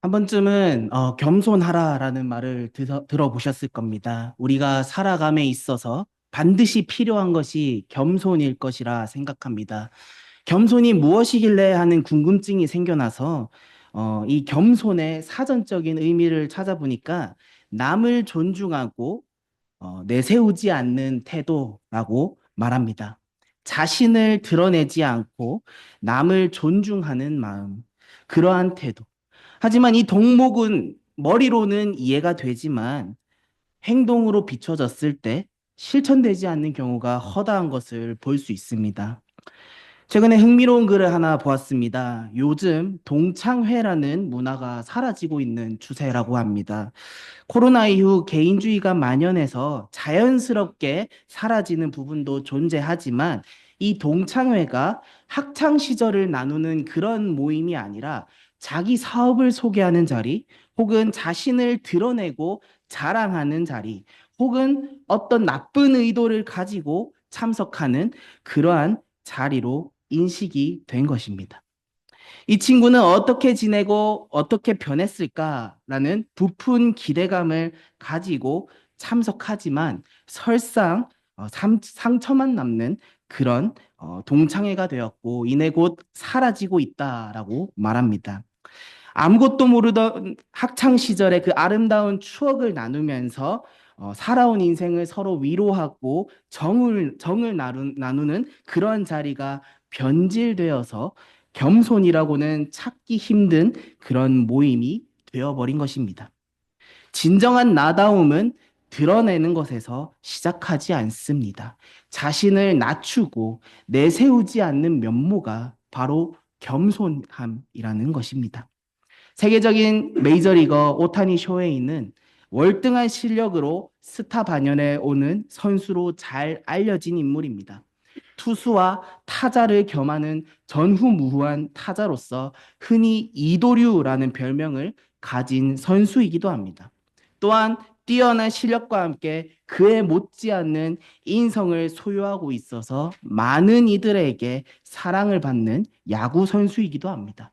한 번쯤은 겸손하라라는 말을 들어보셨을 겁니다. 우리가 살아감에 있어서 반드시 필요한 것이 겸손일 것이라 생각합니다. 겸손이 무엇이길래 하는 궁금증이 생겨나서 이 겸손의 사전적인 의미를 찾아보니까 남을 존중하고 내세우지 않는 태도라고 말합니다. 자신을 드러내지 않고 남을 존중하는 마음, 그러한 태도. 하지만 이 동목은 머리로는 이해가 되지만 행동으로 비춰졌을 때 실천되지 않는 경우가 허다한 것을 볼 수 있습니다. 최근에 흥미로운 글을 하나 보았습니다. 요즘 동창회라는 문화가 사라지고 있는 추세라고 합니다. 코로나 이후 개인주의가 만연해서 자연스럽게 사라지는 부분도 존재하지만 이 동창회가 학창 시절을 나누는 그런 모임이 아니라 자기 사업을 소개하는 자리, 혹은 자신을 드러내고 자랑하는 자리, 혹은 어떤 나쁜 의도를 가지고 참석하는 그러한 자리로 인식이 된 것입니다. 이 친구는 어떻게 지내고 어떻게 변했을까라는 부푼 기대감을 가지고 참석하지만 설상 상처만 남는 그런 동창회가 되었고 이내 곧 사라지고 있다라고 말합니다. 아무것도 모르던 학창 시절의 그 아름다운 추억을 나누면서 살아온 인생을 서로 위로하고 정을 나누는 그런 자리가 변질되어서 겸손이라고는 찾기 힘든 그런 모임이 되어버린 것입니다. 진정한 나다움은 드러내는 것에서 시작하지 않습니다. 자신을 낮추고 내세우지 않는 면모가 바로 겸손함이라는 것입니다. 세계적인 메이저리거 오타니 쇼헤이는 월등한 실력으로 스타 반열에 오는 선수로 잘 알려진 인물입니다. 투수와 타자를 겸하는 전후무후한 타자로서 흔히 이도류라는 별명을 가진 선수이기도 합니다. 또한 뛰어난 실력과 함께 그에 못지않는 인성을 소유하고 있어서 많은 이들에게 사랑을 받는 야구 선수이기도 합니다.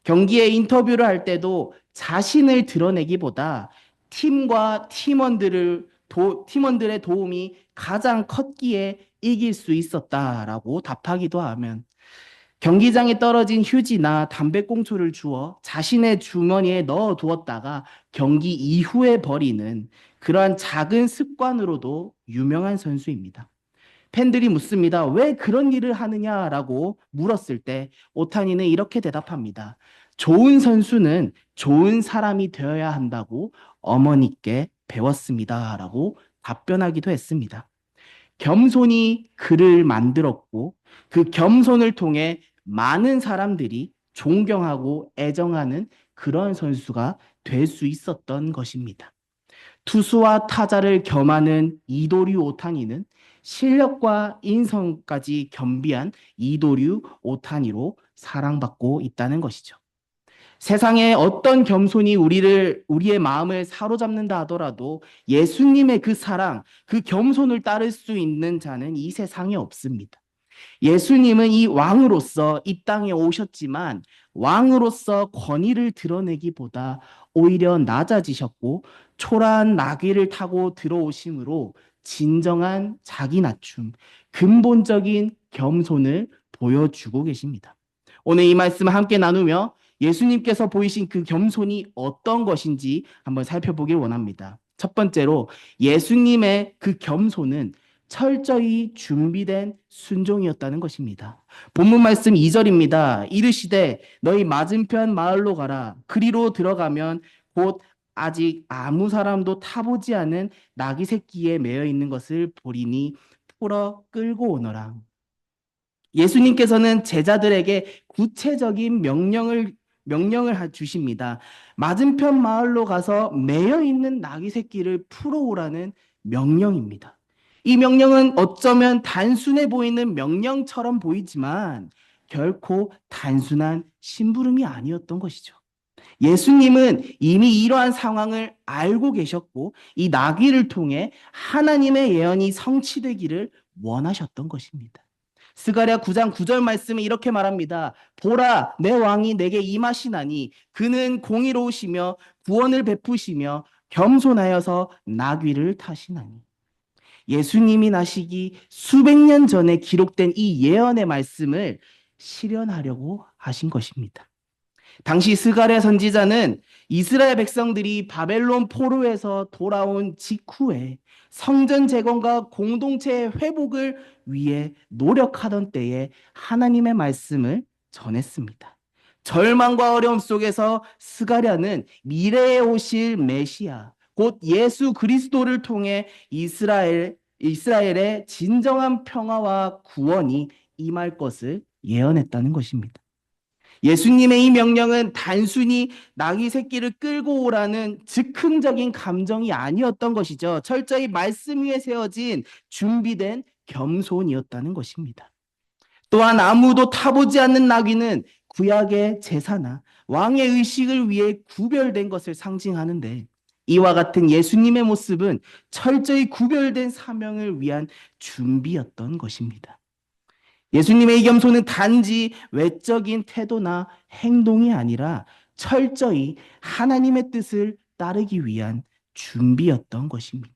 경기에 인터뷰를 할 때도 자신을 드러내기보다 팀과 팀원들의 도움이 가장 컸기에 이길 수 있었다라고 답하기도 하면 경기장에 떨어진 휴지나 담배꽁초를 주워 자신의 주머니에 넣어 두었다가 경기 이후에 버리는 그러한 작은 습관으로도 유명한 선수입니다. 팬들이 묻습니다. 왜 그런 일을 하느냐라고 물었을 때 오타니는 이렇게 대답합니다. 좋은 선수는 좋은 사람이 되어야 한다고 어머니께 배웠습니다라고 답변하기도 했습니다. 겸손이 그를 만들었고 그 겸손을 통해 많은 사람들이 존경하고 애정하는 그런 선수가 될 수 있었던 것입니다. 투수와 타자를 겸하는 이도류 오타니는 실력과 인성까지 겸비한 이도류 오타니로 사랑받고 있다는 것이죠. 세상에 어떤 겸손이 우리의 마음을 사로잡는다 하더라도 예수님의 그 사랑, 그 겸손을 따를 수 있는 자는 이 세상에 없습니다. 예수님은 이 왕으로서 이 땅에 오셨지만 왕으로서 권위를 드러내기보다 오히려 낮아지셨고 초라한 나귀를 타고 들어오심으로 진정한 자기 낮춤, 근본적인 겸손을 보여주고 계십니다. 오늘 이 말씀을 함께 나누며 예수님께서 보이신 그 겸손이 어떤 것인지 한번 살펴보길 원합니다. 첫 번째로 예수님의 그 겸손은 철저히 준비된 순종이었다는 것입니다. 본문 말씀 2절입니다. 이르시되 너희 맞은편 마을로 가라. 그리로 들어가면 곧 아직 아무 사람도 타보지 않은 나귀 새끼에 매여 있는 것을 보리니 풀어 끌고 오너라. 예수님께서는 제자들에게 구체적인 명령을 주십니다. 맞은편 마을로 가서 매여 있는 나귀 새끼를 풀어오라는 명령입니다. 이 명령은 어쩌면 단순해 보이는 명령처럼 보이지만 결코 단순한 심부름이 아니었던 것이죠. 예수님은 이미 이러한 상황을 알고 계셨고 이 나귀를 통해 하나님의 예언이 성취되기를 원하셨던 것입니다. 스가랴 9장 9절 말씀에 이렇게 말합니다. 보라, 내 왕이 내게 임하시나니 그는 공의로우시며 구원을 베푸시며 겸손하여서 나귀를 타시나니. 예수님이 나시기 수백 년 전에 기록된 이 예언의 말씀을 실현하려고 하신 것입니다. 당시 스가랴 선지자는 이스라엘 백성들이 바벨론 포로에서 돌아온 직후에 성전 재건과 공동체의 회복을 위해 노력하던 때에 하나님의 말씀을 전했습니다. 절망과 어려움 속에서 스가랴는 미래에 오실 메시아, 곧 예수 그리스도를 통해 이스라엘의 진정한 평화와 구원이 임할 것을 예언했다는 것입니다. 예수님의 이 명령은 단순히 나귀 새끼를 끌고 오라는 즉흥적인 감정이 아니었던 것이죠. 철저히 말씀 위에 세워진 준비된 겸손이었다는 것입니다. 또한 아무도 타보지 않는 나귀는 구약의 제사나 왕의 의식을 위해 구별된 것을 상징하는데, 이와 같은 예수님의 모습은 철저히 구별된 사명을 위한 준비였던 것입니다. 예수님의 이 겸손은 단지 외적인 태도나 행동이 아니라 철저히 하나님의 뜻을 따르기 위한 준비였던 것입니다.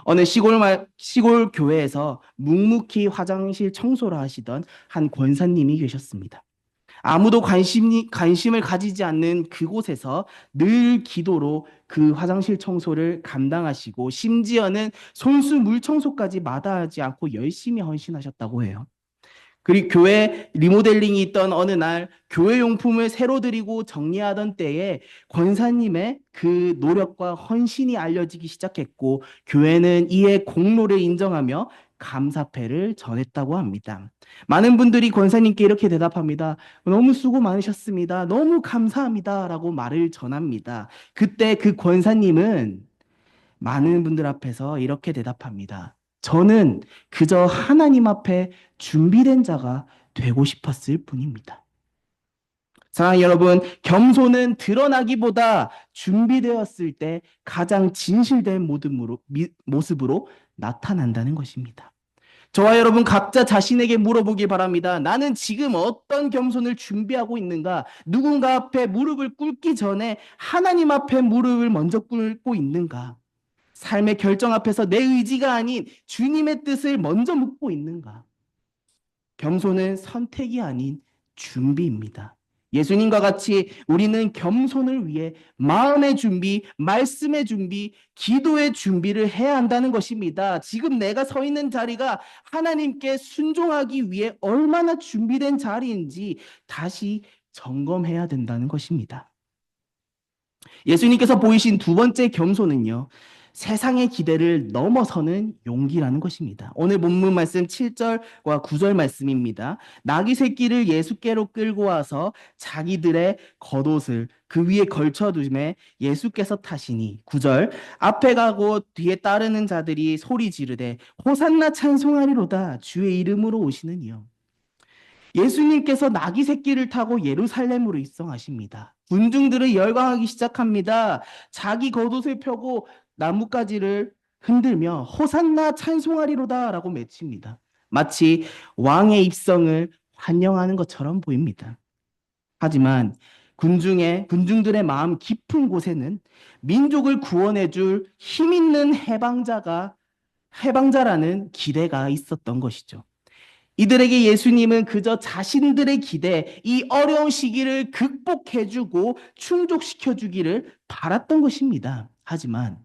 어느 시골 교회에서 묵묵히 화장실 청소를 하시던 한 권사님이 계셨습니다. 아무도 관심을 가지지 않는 그곳에서 늘 기도로 그 화장실 청소를 감당하시고, 심지어는 손수 물 청소까지 마다하지 않고 열심히 헌신하셨다고 해요. 그리고 교회 리모델링이 있던 어느 날 교회 용품을 새로 드리고 정리하던 때에 권사님의 그 노력과 헌신이 알려지기 시작했고, 교회는 이에 공로를 인정하며 감사패를 전했다고 합니다. 많은 분들이 권사님께 이렇게 대답합니다. 너무 수고 많으셨습니다. 너무 감사합니다. 라고 말을 전합니다. 그때 그 권사님은 많은 분들 앞에서 이렇게 대답합니다. 저는 그저 하나님 앞에 준비된 자가 되고 싶었을 뿐입니다. 사랑하는 여러분, 겸손은 드러나기보다 준비되었을 때 가장 진실된 모습으로 나타난다는 것입니다. 저와 여러분 각자 자신에게 물어보길 바랍니다. 나는 지금 어떤 겸손을 준비하고 있는가? 누군가 앞에 무릎을 꿇기 전에 하나님 앞에 무릎을 먼저 꿇고 있는가? 삶의 결정 앞에서 내 의지가 아닌 주님의 뜻을 먼저 묻고 있는가? 겸손은 선택이 아닌 준비입니다. 예수님과 같이 우리는 겸손을 위해 마음의 준비, 말씀의 준비, 기도의 준비를 해야 한다는 것입니다. 지금 내가 서 있는 자리가 하나님께 순종하기 위해 얼마나 준비된 자리인지 다시 점검해야 된다는 것입니다. 예수님께서 보이신 두 번째 겸손은요, 세상의 기대를 넘어서는 용기라는 것입니다. 오늘 본문 말씀 7절과 9절 말씀입니다. 나귀 새끼를 예수께로 끌고 와서 자기들의 겉옷을 그 위에 걸쳐두매 예수께서 타시니, 9절, 앞에 가고 뒤에 따르는 자들이 소리 지르되 호산나 찬송하리로다 주의 이름으로 오시는 이여. 예수님께서 나귀 새끼를 타고 예루살렘으로 입성하십니다. 군중들은 열광하기 시작합니다. 자기 겉옷을 펴고 나뭇가지를 흔들며 호산나 찬송하리로다 라고 외칩니다. 마치 왕의 입성을 환영하는 것처럼 보입니다. 하지만 군중들의 마음 깊은 곳에는 민족을 구원해줄 힘 있는 해방자라는 기대가 있었던 것이죠. 이들에게 예수님은 그저 자신들의 기대, 이 어려운 시기를 극복해주고 충족시켜주기를 바랐던 것입니다. 하지만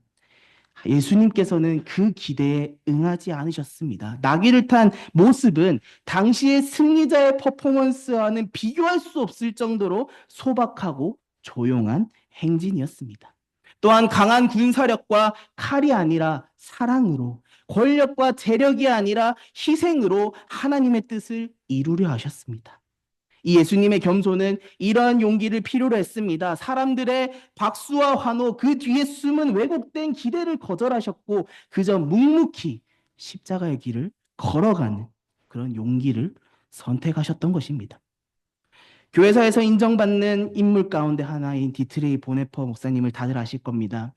예수님께서는 그 기대에 응하지 않으셨습니다. 나귀를 탄 모습은 당시의 승리자의 퍼포먼스와는 비교할 수 없을 정도로 소박하고 조용한 행진이었습니다. 또한 강한 군사력과 칼이 아니라 사랑으로, 권력과 재력이 아니라 희생으로 하나님의 뜻을 이루려 하셨습니다. 이 예수님의 겸손은 이러한 용기를 필요로 했습니다. 사람들의 박수와 환호, 그 뒤에 숨은 왜곡된 기대를 거절하셨고 그저 묵묵히 십자가의 길을 걸어가는 그런 용기를 선택하셨던 것입니다. 교회사에서 인정받는 인물 가운데 하나인 디트레이 보네퍼 목사님을 다들 아실 겁니다.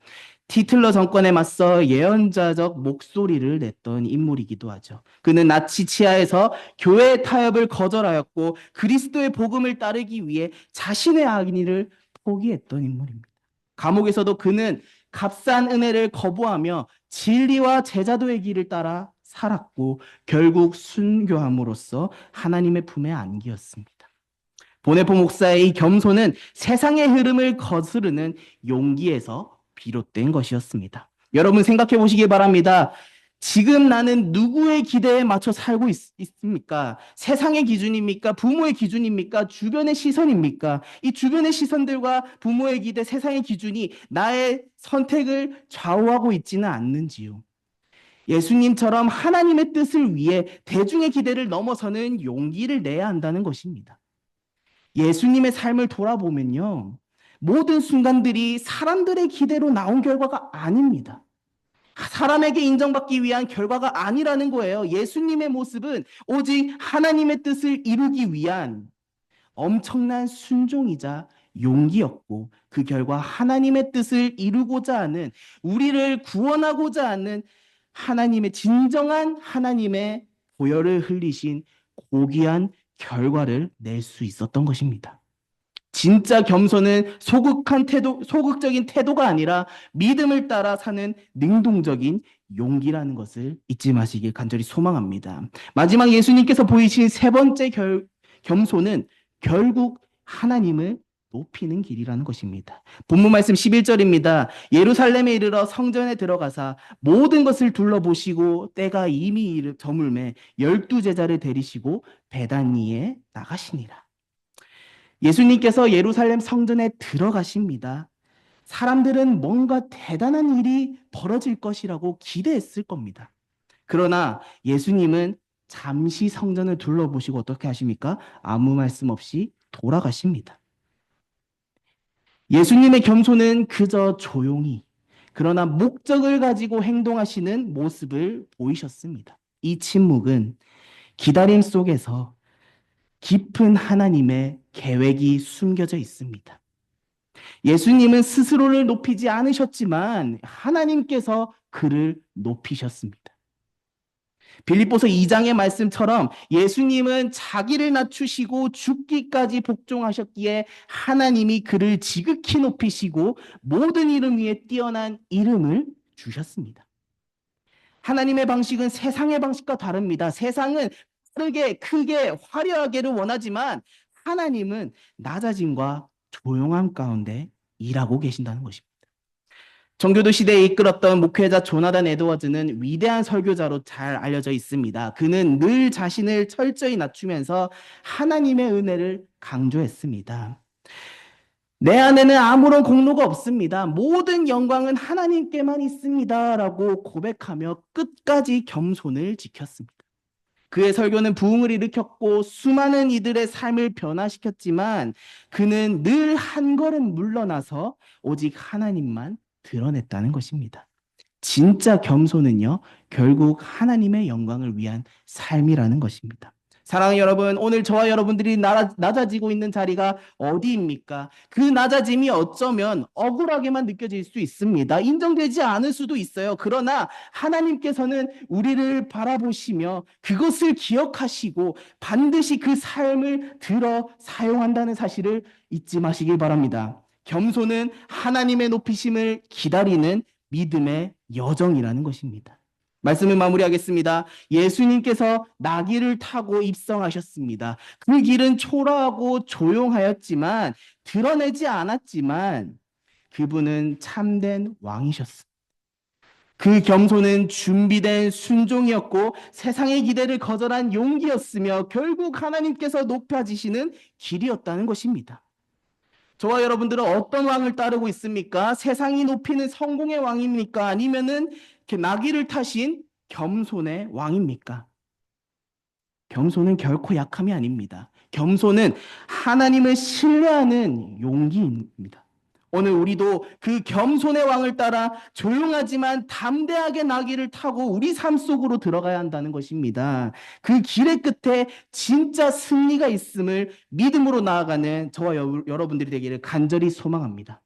히틀러 정권에 맞서 예언자적 목소리를 냈던 인물이기도 하죠. 그는 나치 치하에서 교회의 타협을 거절하였고 그리스도의 복음을 따르기 위해 자신의 악의를 포기했던 인물입니다. 감옥에서도 그는 값싼 은혜를 거부하며 진리와 제자도의 길을 따라 살았고 결국 순교함으로써 하나님의 품에 안기었습니다. 보네포 목사의 이 겸손은 세상의 흐름을 거스르는 용기에서 비롯된 것이었습니다. 여러분 생각해 보시기 바랍니다. 지금 나는 누구의 기대에 맞춰 살고 있습니까? 세상의 기준입니까? 부모의 기준입니까? 주변의 시선입니까? 이 주변의 시선들과 부모의 기대, 세상의 기준이 나의 선택을 좌우하고 있지는 않는지요. 예수님처럼 하나님의 뜻을 위해 대중의 기대를 넘어서는 용기를 내야 한다는 것입니다. 예수님의 삶을 돌아보면요. 모든 순간들이 사람들의 기대로 나온 결과가 아닙니다. 사람에게 인정받기 위한 결과가 아니라는 거예요. 예수님의 모습은 오직 하나님의 뜻을 이루기 위한 엄청난 순종이자 용기였고 그 결과 하나님의 뜻을 이루고자 하는 우리를 구원하고자 하는 하나님의 진정한 하나님의 보혈을 흘리신 고귀한 결과를 낼 수 있었던 것입니다. 진짜 겸손은 소극적인 태도가 아니라 믿음을 따라 사는 능동적인 용기라는 것을 잊지 마시길 간절히 소망합니다. 마지막 예수님께서 보이신 세 번째 겸손은 결국 하나님을 높이는 길이라는 것입니다. 본문 말씀 11절입니다. 예루살렘에 이르러 성전에 들어가사 모든 것을 둘러보시고 때가 이미 저물매 12제자를 데리시고 베다니에 나가시니라. 예수님께서 예루살렘 성전에 들어가십니다. 사람들은 뭔가 대단한 일이 벌어질 것이라고 기대했을 겁니다. 그러나 예수님은 잠시 성전을 둘러보시고 어떻게 하십니까? 아무 말씀 없이 돌아가십니다. 예수님의 겸손은 그저 조용히 그러나 목적을 가지고 행동하시는 모습을 보이셨습니다. 이 침묵은 기다림 속에서 깊은 하나님의 계획이 숨겨져 있습니다. 예수님은 스스로를 높이지 않으셨지만 하나님께서 그를 높이셨습니다. 빌립보서 2장의 말씀처럼 예수님은 자기를 낮추시고 죽기까지 복종하셨기에 하나님이 그를 지극히 높이시고 모든 이름 위에 뛰어난 이름을 주셨습니다. 하나님의 방식은 세상의 방식과 다릅니다. 세상은 빠르게, 크게, 화려하게를 원하지만 하나님은 낮아짐과 조용함 가운데 일하고 계신다는 것입니다. 정교도 시대에 이끌었던 목회자 조나단 에드워즈는 위대한 설교자로 잘 알려져 있습니다. 그는 늘 자신을 철저히 낮추면서 하나님의 은혜를 강조했습니다. 내 안에는 아무런 공로가 없습니다. 모든 영광은 하나님께만 있습니다. 라고 고백하며 끝까지 겸손을 지켰습니다. 그의 설교는 부흥을 일으켰고 수많은 이들의 삶을 변화시켰지만 그는 늘 한 걸음 물러나서 오직 하나님만 드러냈다는 것입니다. 진짜 겸손은요, 결국 하나님의 영광을 위한 삶이라는 것입니다. 사랑하는 여러분, 오늘 저와 여러분들이 낮아지고 있는 자리가 어디입니까? 그 낮아짐이 어쩌면 억울하게만 느껴질 수 있습니다. 인정되지 않을 수도 있어요. 그러나 하나님께서는 우리를 바라보시며 그것을 기억하시고 반드시 그 삶을 들어 사용한다는 사실을 잊지 마시길 바랍니다. 겸손은 하나님의 높이심을 기다리는 믿음의 여정이라는 것입니다. 말씀을 마무리하겠습니다. 예수님께서 나귀를 타고 입성하셨습니다. 그 길은 초라하고 조용하였지만 드러내지 않았지만 그분은 참된 왕이셨습니다. 그 겸손은 준비된 순종이었고 세상의 기대를 거절한 용기였으며 결국 하나님께서 높아지시는 길이었다는 것입니다. 저와 여러분들은 어떤 왕을 따르고 있습니까? 세상이 높이는 성공의 왕입니까? 아니면은 나귀를 타신 겸손의 왕입니까? 겸손은 결코 약함이 아닙니다. 겸손은 하나님을 신뢰하는 용기입니다. 오늘 우리도 그 겸손의 왕을 따라 조용하지만 담대하게 나귀를 타고 우리 삶 속으로 들어가야 한다는 것입니다. 그 길의 끝에 진짜 승리가 있음을 믿음으로 나아가는 저와 여러분들이 되기를 간절히 소망합니다.